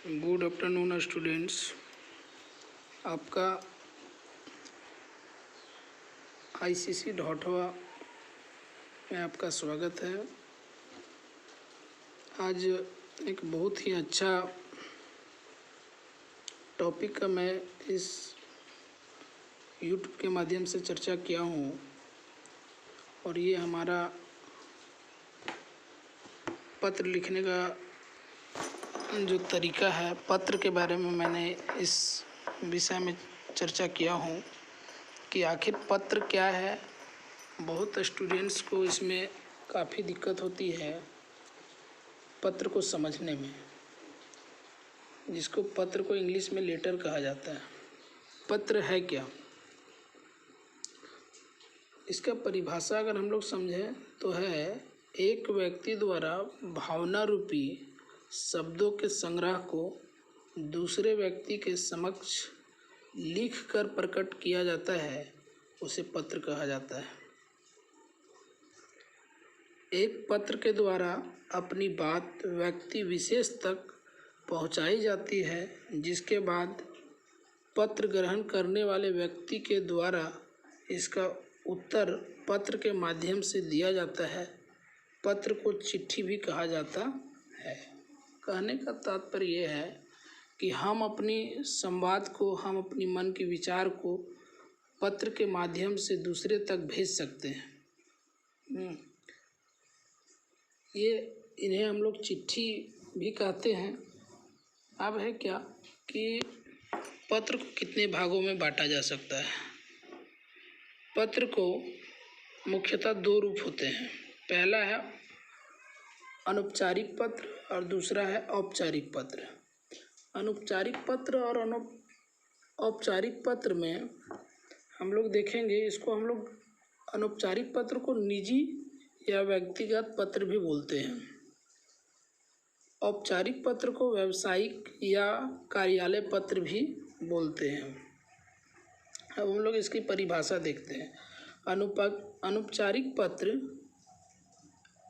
Good afternoon students. आपका ICC ढौठवा में आपका स्वागत है। आज एक बहुत ही अच्छा टॉपिक का मैं इस यूट्यूब के माध्यम से चर्चा किया हूँ और ये हमारा पत्र लिखने का जो तरीका है, पत्र के बारे में मैंने इस विषय में चर्चा किया हूँ कि आखिर पत्र क्या है। बहुत स्टूडेंट्स को इसमें काफ़ी दिक्कत होती है पत्र को समझने में, जिसको पत्र को इंग्लिश में लेटर कहा जाता है। पत्र है क्या, इसका परिभाषा अगर हम लोग समझें तो है एक व्यक्ति द्वारा भावना रूपी शब्दों के संग्रह को दूसरे व्यक्ति के समक्ष लिख कर प्रकट किया जाता है, उसे पत्र कहा जाता है। एक पत्र के द्वारा अपनी बात व्यक्ति विशेष तक पहुंचाई जाती है, जिसके बाद पत्र ग्रहण करने वाले व्यक्ति के द्वारा इसका उत्तर पत्र के माध्यम से दिया जाता है। पत्र को चिट्ठी भी कहा जाता है। कहने का तात्पर्य यह है कि हम अपनी संवाद को, हम अपनी मन के विचार को पत्र के माध्यम से दूसरे तक भेज सकते हैं। इन्हें हम लोग चिट्ठी भी कहते हैं। अब है क्या कि पत्र को कितने भागों में बांटा जा सकता है। पत्र को मुख्यतः दो रूप होते हैं। पहला है अनौपचारिक पत्र और दूसरा है औपचारिक पत्र। अनौपचारिक पत्र और औपचारिक पत्र में हम लोग देखेंगे, इसको हम लोग अनौपचारिक पत्र को निजी या व्यक्तिगत पत्र भी बोलते हैं। औपचारिक पत्र को व्यावसायिक या कार्यालय पत्र भी बोलते हैं। अब हम लोग इसकी परिभाषा देखते हैं। अनौपचारिक पत्र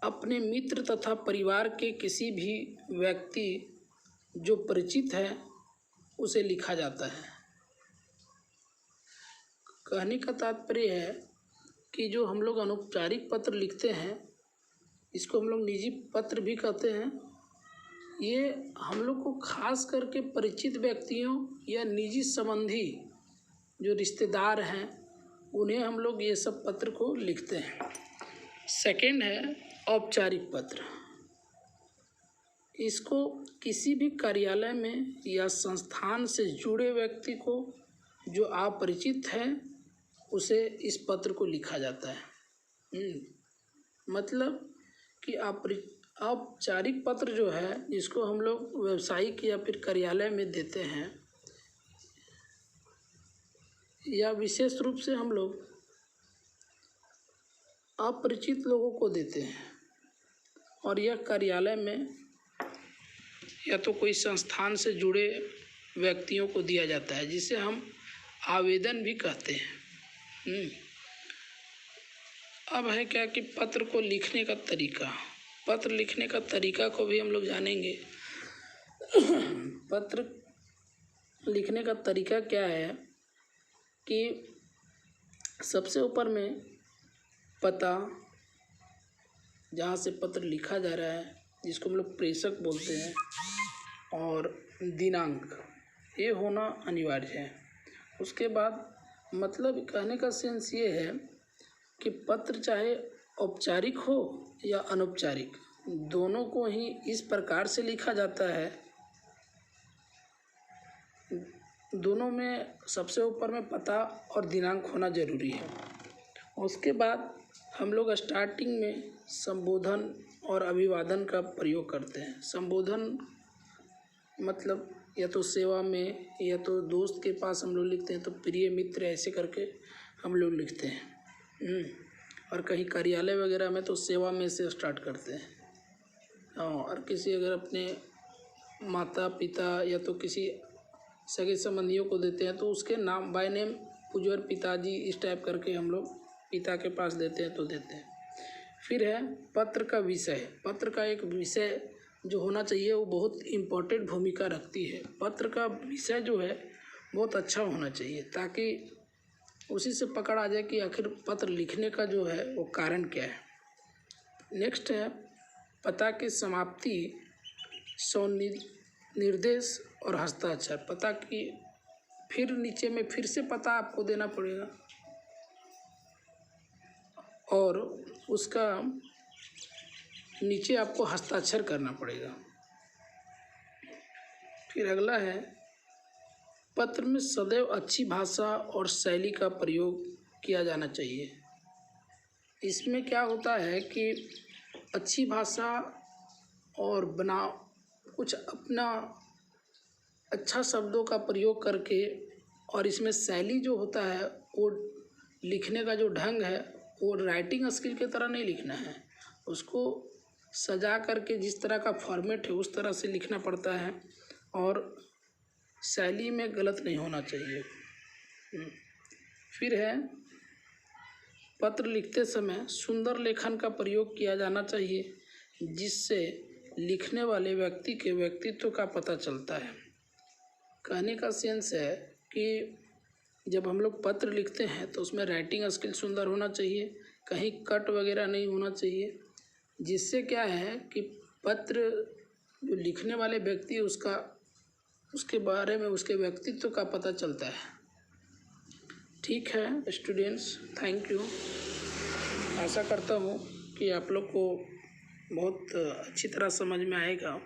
अपने मित्र तथा परिवार के किसी भी व्यक्ति जो परिचित है उसे लिखा जाता है। कहने का तात्पर्य है कि जो हम लोग अनौपचारिक पत्र लिखते हैं, इसको हम लोग निजी पत्र भी कहते हैं। ये हम लोग को खास करके परिचित व्यक्तियों या निजी संबंधी जो रिश्तेदार हैं, उन्हें हम लोग ये सब पत्र को लिखते हैं। सेकंड है औपचारिक पत्र। इसको किसी भी कार्यालय में या संस्थान से जुड़े व्यक्ति को जो अपरिचित है उसे इस पत्र को लिखा जाता है। मतलब कि औपचारिक पत्र जो है, जिसको हम लोग व्यावसायिक या फिर कार्यालय में देते हैं, या विशेष रूप से हम लोग अपरिचित लोगों को देते हैं, और यह कार्यालय में या तो कोई संस्थान से जुड़े व्यक्तियों को दिया जाता है, जिसे हम आवेदन भी कहते हैं। अब है क्या कि पत्र को लिखने का तरीका। पत्र लिखने का तरीका को भी हम लोग जानेंगे। पत्र लिखने का तरीका क्या है कि सबसे ऊपर में पता, जहाँ से पत्र लिखा जा रहा है, जिसको हम लोग प्रेषक बोलते हैं, और दिनांक, ये होना अनिवार्य है। उसके बाद मतलब कहने का सेंस ये है कि पत्र चाहे औपचारिक हो या अनौपचारिक, दोनों को ही इस प्रकार से लिखा जाता है। दोनों में सबसे ऊपर में पता और दिनांक होना जरूरी है। उसके बाद हम लोग स्टार्टिंग में संबोधन और अभिवादन का प्रयोग करते हैं। संबोधन मतलब या तो सेवा में या तो दोस्त के पास हम लोग लिखते हैं, तो प्रिय मित्र ऐसे करके हम लोग लिखते हैं। और कहीं कार्यालय वगैरह में तो सेवा में से स्टार्ट करते हैं। और किसी अगर अपने माता पिता या तो किसी सगे संबंधियों को देते हैं तो उसके नाम बाय नेम, पूज्य पिताजी, इस टाइप करके हम लोग पिता के पास देते हैं तो देते हैं। फिर है पत्र का विषय। पत्र का एक विषय जो होना चाहिए वो बहुत इम्पोर्टेंट भूमिका रखती है। पत्र का विषय जो है बहुत अच्छा होना चाहिए ताकि उसी से पकड़ आ जाए कि आखिर पत्र लिखने का जो है वो कारण क्या है। नेक्स्ट है पता की समाप्ति, निर्देश और हस्ताक्षर। पता की फिर नीचे में फिर से पता आपको देना पड़ेगा और उसका नीचे आपको हस्ताक्षर करना पड़ेगा। फिर अगला है पत्र में सदैव अच्छी भाषा और शैली का प्रयोग किया जाना चाहिए। इसमें क्या होता है कि अच्छी भाषा और कुछ अपना अच्छा शब्दों का प्रयोग करके, और इसमें शैली जो होता है वो लिखने का जो ढंग है वो राइटिंग स्किल की तरह नहीं लिखना है, उसको सजा करके जिस तरह का फॉर्मेट है उस तरह से लिखना पड़ता है और शैली में गलत नहीं होना चाहिए। फिर है पत्र लिखते समय सुंदर लेखन का प्रयोग किया जाना चाहिए जिससे लिखने वाले व्यक्ति के व्यक्तित्व का पता चलता है। कहने का सेंस है कि जब हम लोग पत्र लिखते हैं तो उसमें राइटिंग स्किल सुंदर होना चाहिए, कहीं कट वगैरह नहीं होना चाहिए, जिससे क्या है कि पत्र जो लिखने वाले व्यक्ति उसके बारे में उसके व्यक्तित्व का पता चलता है। ठीक है स्टूडेंट्स, थैंक यू। आशा करता हूँ कि आप लोग को बहुत अच्छी तरह समझ में आएगा।